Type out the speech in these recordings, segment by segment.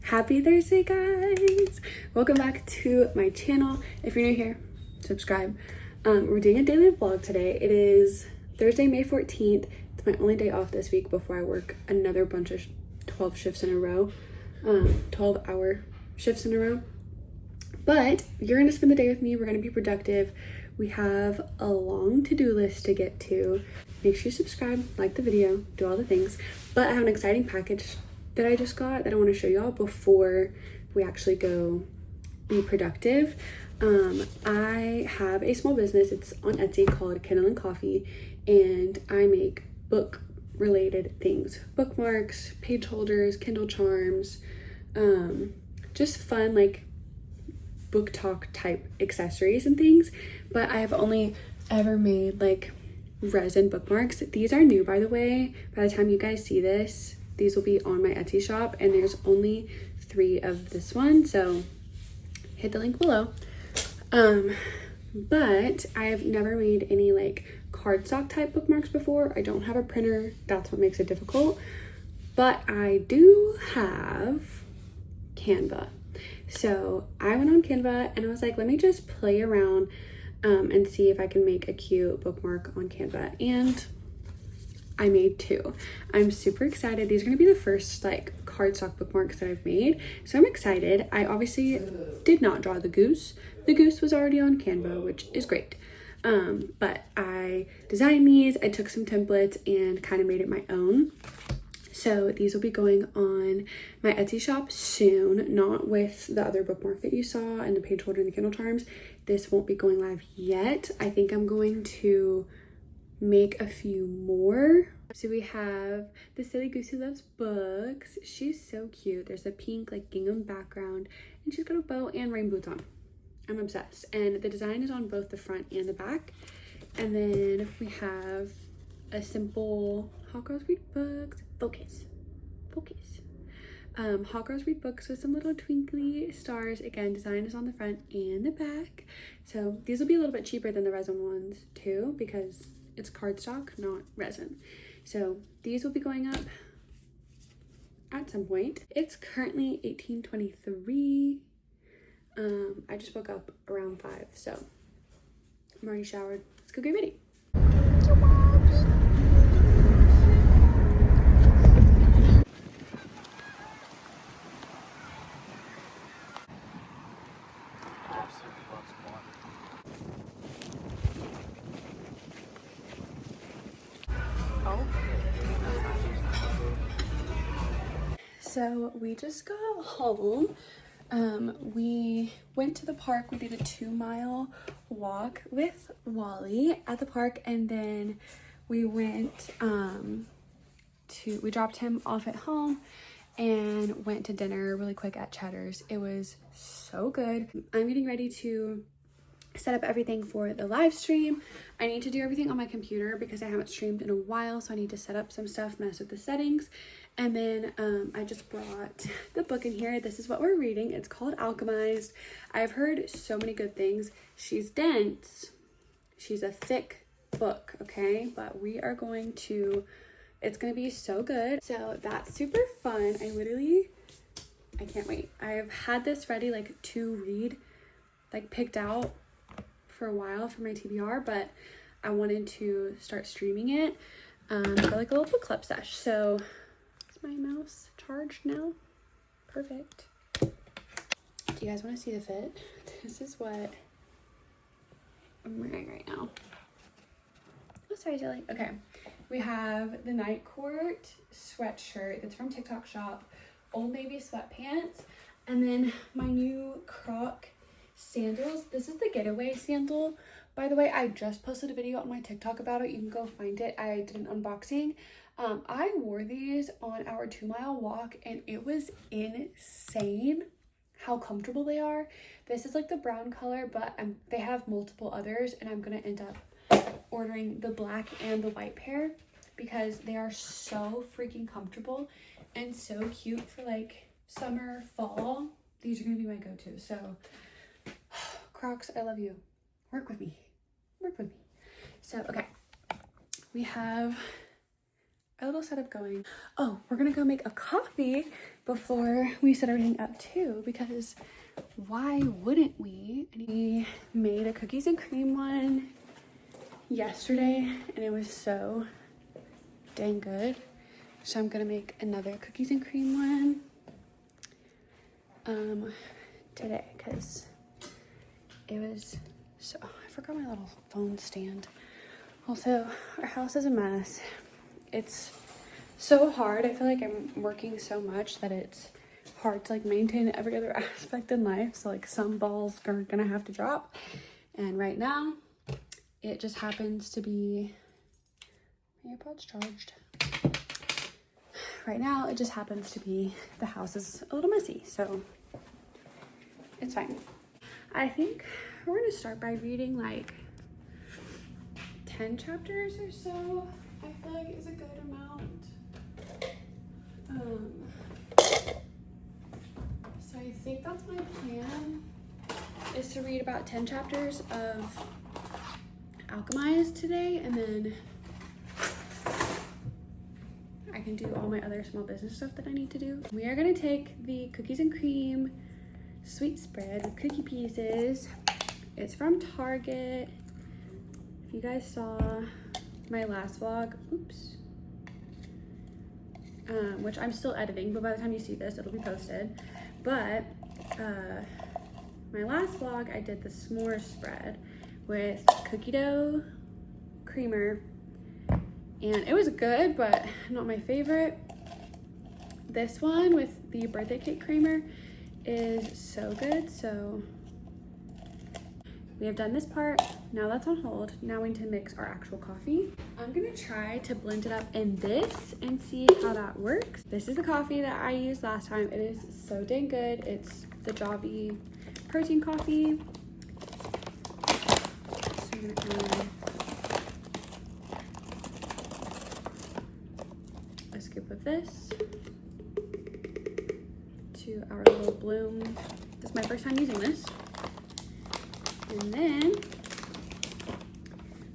Happy Thursday, guys! Welcome back to my channel. If you're new here, subscribe. We're doing a daily vlog today. It is Thursday, May 14th. It's my only day off this week before I work another bunch of 12 shifts in a row, 12-hour shifts in a row. But you're gonna spend the day with me. We're gonna be productive. We have a long to-do list to get to. Make sure you subscribe, like the video, do all the things. But I have an exciting package that I just got that I want to show y'all before we actually go be productive. I have a small business. It's on Etsy called Kindle and Coffee, and I make book related things, bookmarks, page holders, Kindle charms, just fun like book talk type accessories and things. But I have only ever made like resin bookmarks. These are new, by the way. By the time you guys see this, these will be on my Etsy shop, and there's only 3 of this one, so hit the link below. But I have never made any like cardstock type bookmarks before. I don't have a printer. That's what makes it difficult. But I do have Canva. So I went on Canva and I was like, let me just play around and see if I can make a cute bookmark on Canva. And I made 2. I'm super excited. These are gonna be the first like cardstock bookmarks that I've made, so I'm excited. I obviously did not draw the goose. The goose was already on Canva, which is great. But I designed these. I took some templates and kind of made it my own. So these will be going on my Etsy shop soon, not with the other bookmark that you saw and the page holder and the Kindle charms. This won't be going live yet. I think I'm going to make a few more. So we have the silly goose who loves books. She's so cute. There's a pink like gingham background and she's got a bow and rain boots on. I'm obsessed. And the design is on both the front and the back. And then we have a simple Hot Girls Read Books. Focus. Hot Girls Read Books with some little twinkly stars. Again, design is on the front and the back. So these will be a little bit cheaper than the resin ones too, because it's cardstock, not resin. So these will be going up at some point. It's currently 18:23. I just woke up around 5, so I'm already showered. Let's go get ready. So we just got home. We went to the park. We did a 2-mile walk with Wally at the park, and then we went we dropped him off at home and went to dinner really quick at Cheddar's. It was so good. I'm getting ready to set up everything for the live stream. I need to do everything on my computer because I haven't streamed in a while, so I need to set up some stuff, mess with the settings. And then I just brought the book in here. This is what we're reading. It's called Alchemized. I've heard so many good things. She's dense. She's a thick book, okay? But we are going to, it's going to be so good. So that's super fun. I can't wait. I've had this ready like to read, like picked out for a while for my TBR, but I wanted to start streaming it for like a little book club sesh. So my mouse charged now. Perfect. Do you guys want to see the fit? This is what I'm wearing right now. Oh, sorry, Jelly. Okay, we have the Night Court sweatshirt that's from TikTok shop, Old Navy sweatpants, and then my new Croc sandals. This is the Getaway sandal. By the way, I just posted a video on my TikTok about it. You can go find it. I did an unboxing. I wore these on our 2-mile walk and it was insane how comfortable they are. This is like the brown color, but they have multiple others, and I'm gonna end up ordering the black and the white pair because they are so freaking comfortable and so cute for like summer, fall. These are gonna be my go-to. So Crocs, I love you. Work with me. So okay, we have a little setup going. Oh, we're gonna go make a coffee before we set everything up too, because why wouldn't we? We made a cookies and cream one yesterday and it was so dang good. So I'm gonna make another cookies and cream one today, because it was so, oh, I forgot my little phone stand. Also, our house is a mess. It's so hard. I feel like I'm working so much that it's hard to like maintain every other aspect in life. So like some balls are gonna have to drop. And right now, it just happens to be, my AirPod's charged. Right now, it just happens to be the house is a little messy, so it's fine. I think we're gonna start by reading like 10 chapters or so. I feel like is a good amount. So I think that's my plan, is to read about 10 chapters of Alchemize today, and then I can do all my other small business stuff that I need to do. We are gonna take the cookies and cream sweet spread with cookie pieces. It's from Target. If you guys saw my last vlog, oops, which I'm still editing, but by the time you see this, it'll be posted. But my last vlog, I did the s'more spread with cookie dough, creamer, and it was good, but not my favorite. This one with the birthday cake creamer is so good. So we have done this part, now that's on hold. Now we need to mix our actual coffee. I'm gonna try to blend it up in this and see how that works. This is the coffee that I used last time. It is so dang good. It's the Java protein coffee. So I'm gonna add a scoop of this to our little bloom. This is my first time using this. And then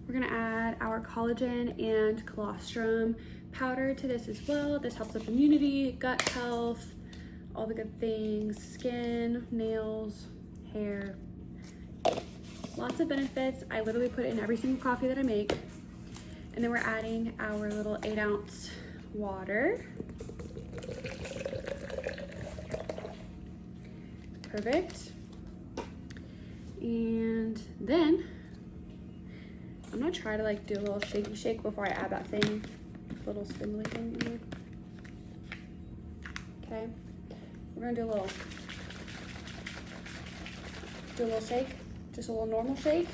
we're gonna add our collagen and colostrum powder to this as well. This helps with immunity, gut health, all the good things, skin, nails, hair, lots of benefits. I literally put it in every single coffee that I make. And then we're adding our little 8-ounce water. Perfect. And then I'm gonna try to like do a little shaky shake before I add that thing, little spindly thing in there. Okay, we're gonna do a little shake, just a little normal shake.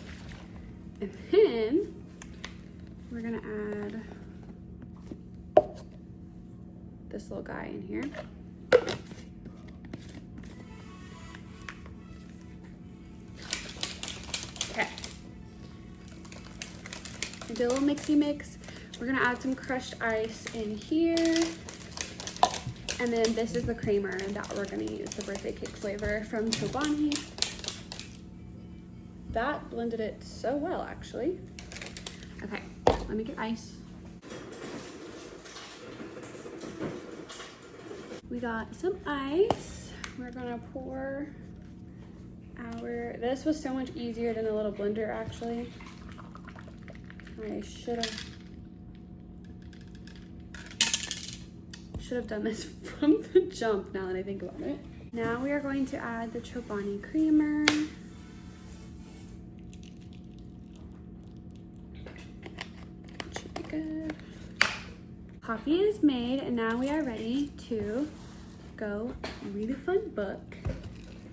And then we're gonna add this little guy in here. Do a little mixy mix. We're gonna add some crushed ice in here. And then this is the creamer that we're gonna use, the birthday cake flavor from Chobani. That blended it so well, actually. Okay, let me get ice. We got some ice. We're gonna pour this was so much easier than a little blender, actually. I should have done this from the jump, now that I think about it. Now we are going to add the Chobani creamer. Should be good. Coffee is made, and now we are ready to go read a fun book.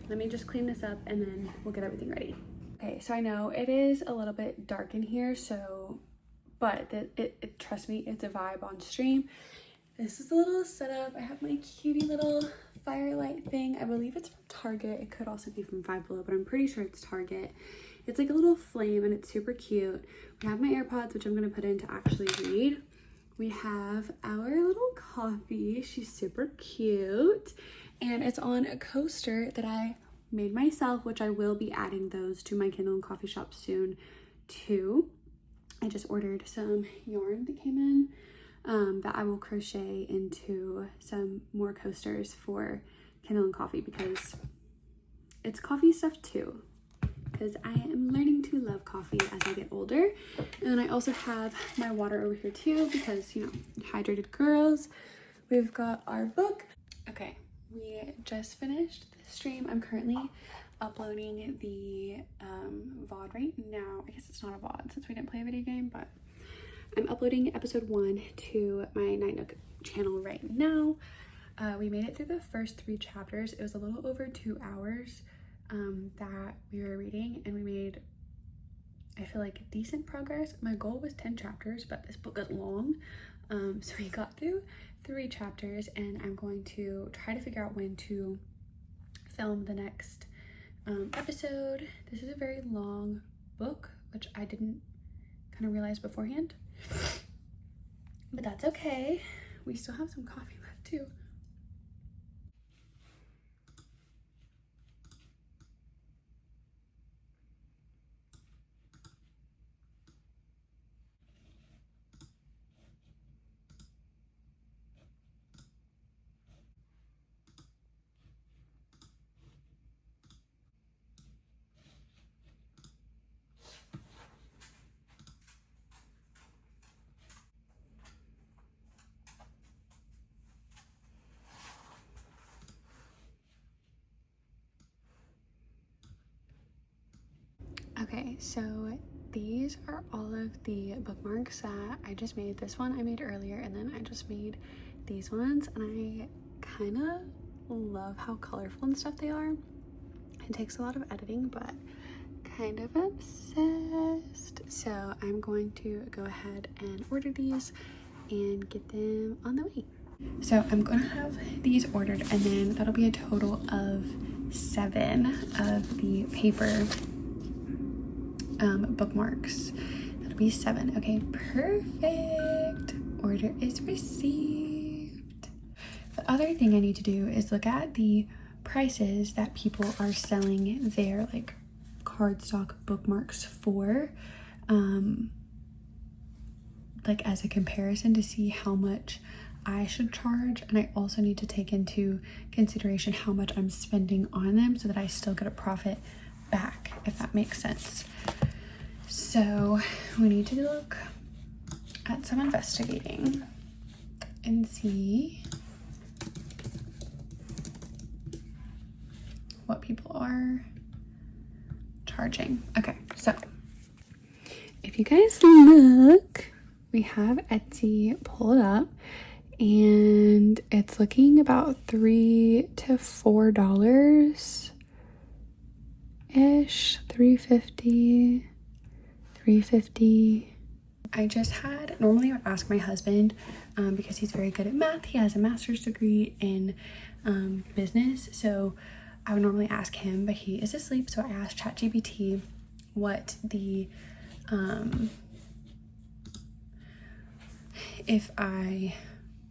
Let me just clean this up and then we'll get everything ready. Okay, so I know it is a little bit dark in here, so, but trust me, it's a vibe on stream. This is a little setup. I have my cutie little firelight thing. I believe it's from Target. It could also be from Five Below, but I'm pretty sure it's Target. It's like a little flame and it's super cute. We have my AirPods, which I'm gonna put in to actually read. We have our little coffee. She's super cute. And it's on a coaster that I made myself, which I will be adding those to my Kindle and coffee shop soon too. I just ordered some yarn that came in. that I will crochet into some more coasters for Kindle and Coffee, because it's coffee stuff too, because I am learning to love coffee as I get older. And then I also have my water over here too, because, you know, hydrated girls. We've got our book. Okay, we just finished the stream. I'm currently uploading the VOD right now. I guess it's not a VOD since we didn't play a video game, but I'm uploading episode 1 to my Night Nook channel right now. We made it through the first 3 chapters. It was a little over 2 hours that we were reading, and we made, I feel like, decent progress. My goal was 10 chapters, but this book is long, so we got through 3 chapters, and I'm going to try to figure out when to film the next episode. This is a very long book, which I didn't kind of realize beforehand, but that's okay. We still have some coffee left too. Okay, so these are all of the bookmarks that I just made. This one I made earlier, and then I just made these ones, and I kind of love how colorful and stuff they are. It takes a lot of editing, but kind of obsessed. So I'm going to go ahead and order these and get them on the way. So I'm gonna have these ordered, and then that'll be a total of 7 of the paper bookmarks. That'll be 7. Okay, perfect. Order is received. The other thing I need to do is look at the prices that people are selling their like cardstock bookmarks for, like as a comparison, to see how much I should charge. And I also need to take into consideration how much I'm spending on them so that I still get a profit back, if that makes sense. So we need to look at some investigating and see what people are charging. Okay, so if you guys look, we have Etsy pulled up, and it's looking about $3 to $4 ish. $3.50, $3.50. I just had, normally I would ask my husband because he's very good at math. He has a master's degree in business, so I would normally ask him, but he is asleep. So I asked ChatGPT what the if I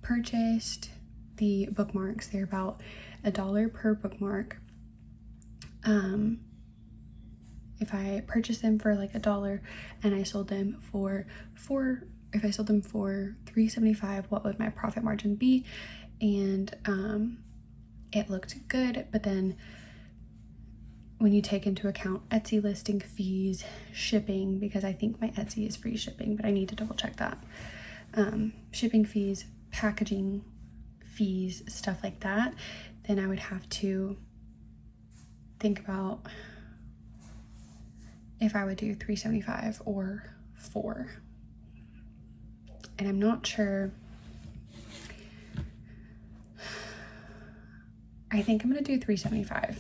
purchased the bookmarks, they're about $1 per bookmark. If I purchased them for like $1 and I sold them for $3.75, what would my profit margin be? And it looked good, but then when you take into account Etsy listing fees, shipping, because I think my Etsy is free shipping, but I need to double check that, shipping fees, packaging fees, stuff like that, then I would have to think about if I would do $3.75 or $4. And I'm not sure. I think I'm gonna do $3.75.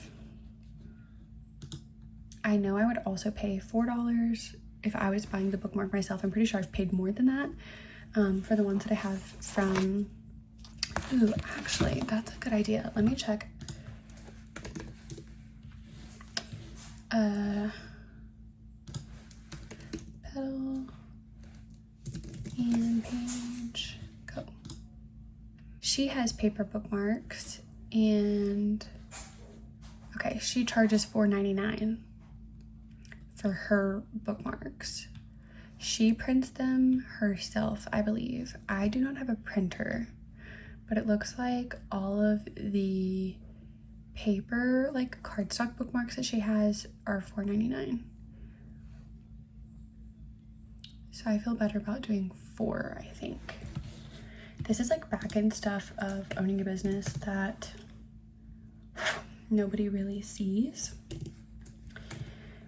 I know I would also pay $4 if I was buying the bookmark myself. I'm pretty sure I've paid more than that for the ones that I have from, ooh, actually, that's a good idea. Let me check. Petal and page, go. She has paper bookmarks, and okay, she charges $4.99 for her bookmarks. She prints them herself, I believe. I do not have a printer, but it looks like all of the paper, like cardstock bookmarks that she has are $4.99. So I feel better about doing 4, I think. This is like back end stuff of owning a business that nobody really sees,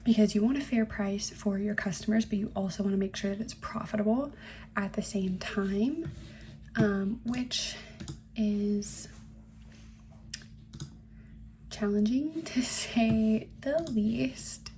because you want a fair price for your customers, but you also want to make sure that it's profitable at the same time, which is challenging to say the least.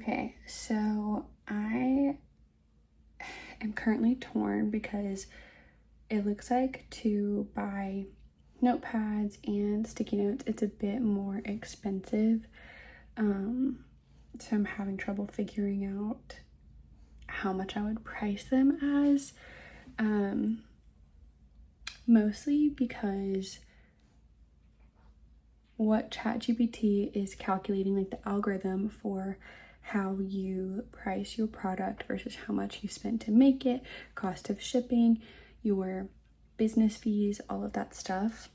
Okay, so I am currently torn because it looks like to buy notepads and sticky notes, it's a bit more expensive. So I'm having trouble figuring out how much I would price them as. Mostly because what ChatGPT is calculating, like the algorithm for how you price your product versus how much you spent to make it, cost of shipping, your business fees, all of that stuff.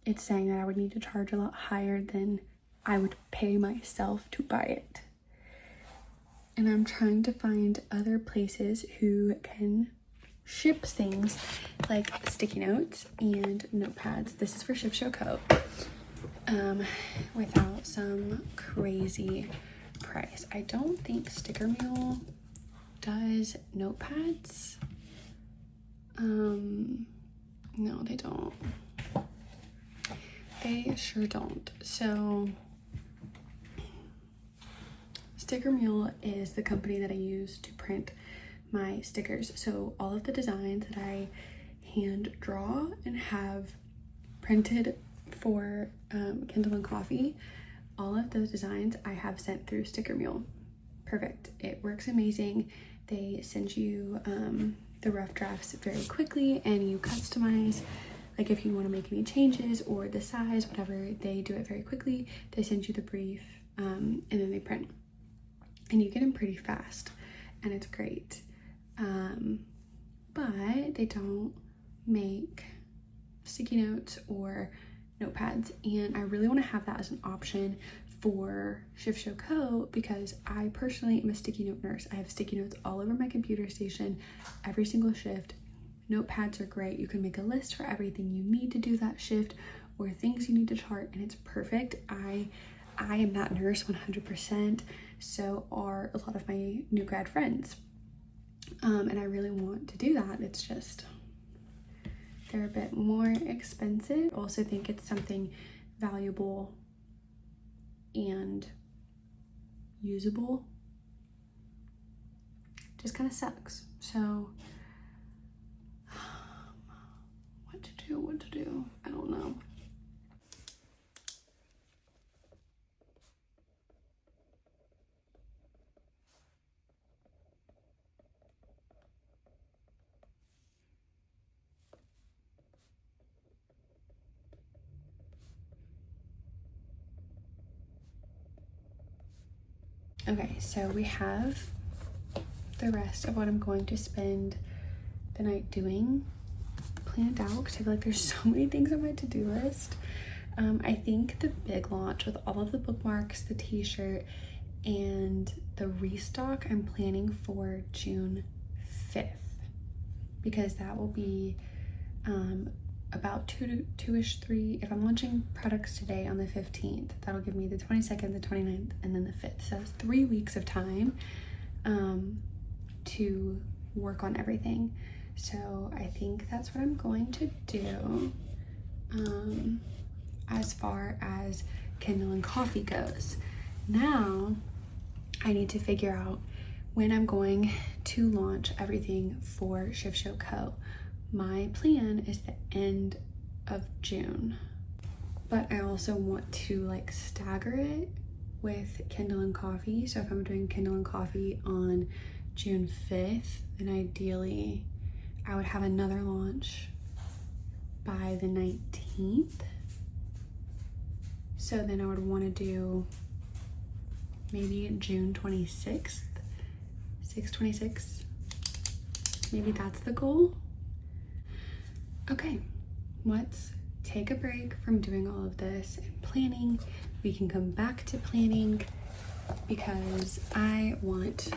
It's saying that I would need to charge a lot higher than I would pay myself to buy it. And I'm trying to find other places who can ship things like sticky notes and notepads. This is for Shift Show Co. Without some crazy price. I don't think Sticker Mule does notepads. No, they don't. They sure don't. So Sticker Mule is the company that I use to print my stickers. So all of the designs that I hand draw and have printed for Kindle and Coffee, all of those designs I have sent through Sticker Mule. Perfect. It works amazing. They send you the rough drafts very quickly, and you customize, like if you want to make any changes or the size, whatever, they do it very quickly. They send you the brief and then they print, and you get them pretty fast, and it's great. But they don't make sticky notes or notepads, and I really want to have that as an option for Shift Show Co. because I personally am a sticky note nurse. I have sticky notes all over my computer station every single shift. Notepads are great. You can make a list for everything you need to do that shift or things you need to chart, and it's perfect. I am that nurse 100%. So are a lot of my new grad friends. And I really want to do that. It's just, they're a bit more expensive. I also think it's something valuable and usable. Just kind of sucks. So what to do? I don't know. Okay, so we have the rest of what I'm going to spend the night doing planned out, because I feel like there's so many things on my to-do list. I think the big launch with all of the bookmarks, the t-shirt, and the restock I'm planning for June 5th, because that will be about two-ish, 3. If I'm launching products today on the 15th, that'll give me the 22nd, the 29th, and then the 5th. So that's 3 weeks of time to work on everything. So I think that's what I'm going to do as far as Kindle and Coffee goes. Now I need to figure out when I'm going to launch everything for Shift Show Co. My plan is the end of June, but I also want to like stagger it with Kindle and Coffee. So if I'm doing Kindle and Coffee on June 5th, then ideally I would have another launch by the 19th. So then I would want to do maybe June 26th, 6/26. Maybe that's the goal. Okay, let's take a break from doing all of this and planning. We can come back to planning because I want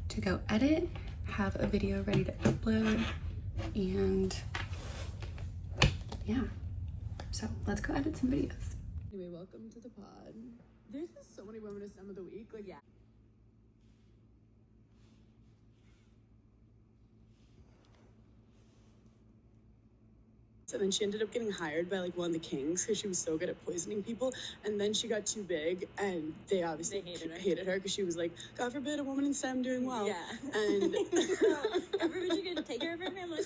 to go edit, have a video ready to upload, and yeah. So let's go edit some videos. Anyway, welcome to the pod. There's just so many women of STEM of the week. Like, yeah. And then she ended up getting hired by like one of the kings because she was so good at poisoning people. And then she got too big, and they obviously hated her because she was like, God forbid a woman in STEM doing well. Yeah. And everybody should take care of her family.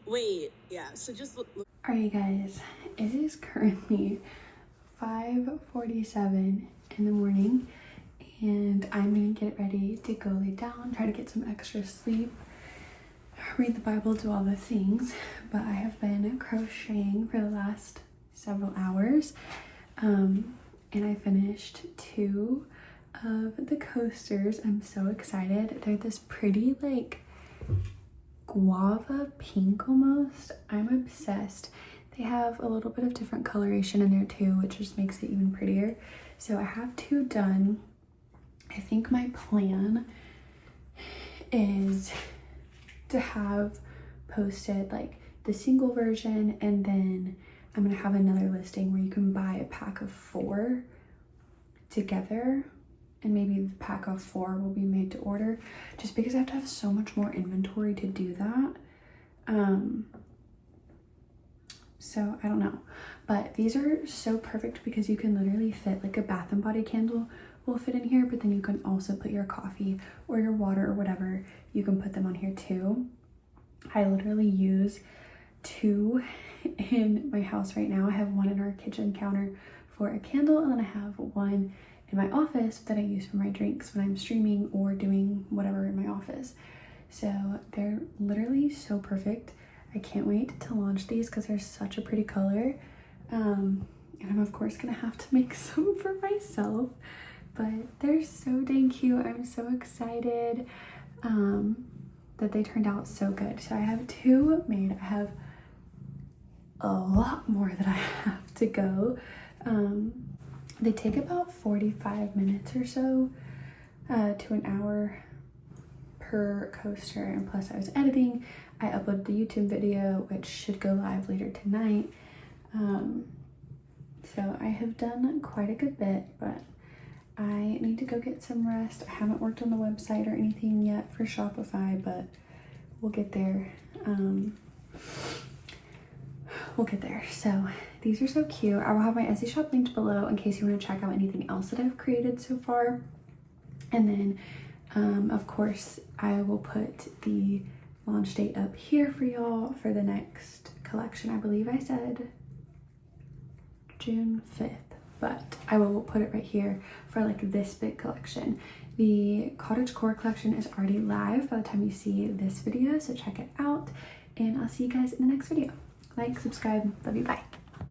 Wait, yeah. So just look. All right, guys. It is currently 5:47 in the morning, and I'm gonna get ready to go lay down, try to get some extra sleep, read the Bible, do all the things. But I have been crocheting for the last several hours, and I finished 2 of the coasters. I'm so excited. They're this pretty like guava pink almost. I'm obsessed. They have a little bit of different coloration in there too, which just makes it even prettier. So I have 2 done. I think my plan is to have posted like the single version, and then I'm gonna have another listing where you can buy a pack of 4 together, and maybe the pack of 4 will be made to order, just because I have to have so much more inventory to do that. So I don't know, but these are so perfect because you can literally fit like a Bath and Body candle will fit in here, but then you can also put your coffee or your water or whatever, you can put them on here too. I literally use 2 in my house right now. I have 1 in our kitchen counter for a candle, and then I have 1 in my office that I use for my drinks when I'm streaming or doing whatever in my office. So they're literally so perfect. I can't wait to launch these because they're such a pretty color. And I'm of course gonna have to make some for myself, but they're so dang cute. I'm so excited that they turned out so good. So I have 2 made. I have a lot more that I have to go. They take about 45 minutes or so to an hour per coaster, and plus I was editing. I uploaded the YouTube video, which should go live later tonight. So I have done quite a good bit, but I need to go get some rest. I haven't worked on the website or anything yet for Shopify, but we'll get there. We'll get there. So these are so cute. I will have my Etsy shop linked below in case you want to check out anything else that I've created so far. And then, of course, I will put the launch date up here for y'all for the next collection. I believe I said June 5th, but I will put it right here for like this big collection. The cottagecore collection is already live by the time you see this video, so check it out, and I'll see you guys in the next video. Like, subscribe, love you, bye.